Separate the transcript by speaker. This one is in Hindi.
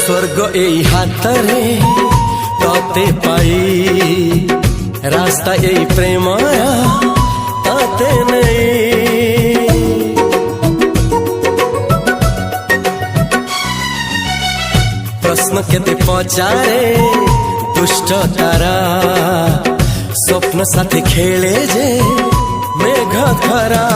Speaker 1: स्वर्ग এই হাতরে তাতে পাই রাস্তা এই প্রেম তাতে নেই प्रश्न केते पचारे दुष्ट तारा स्वप्न साथी खेले जे मेघ खरा।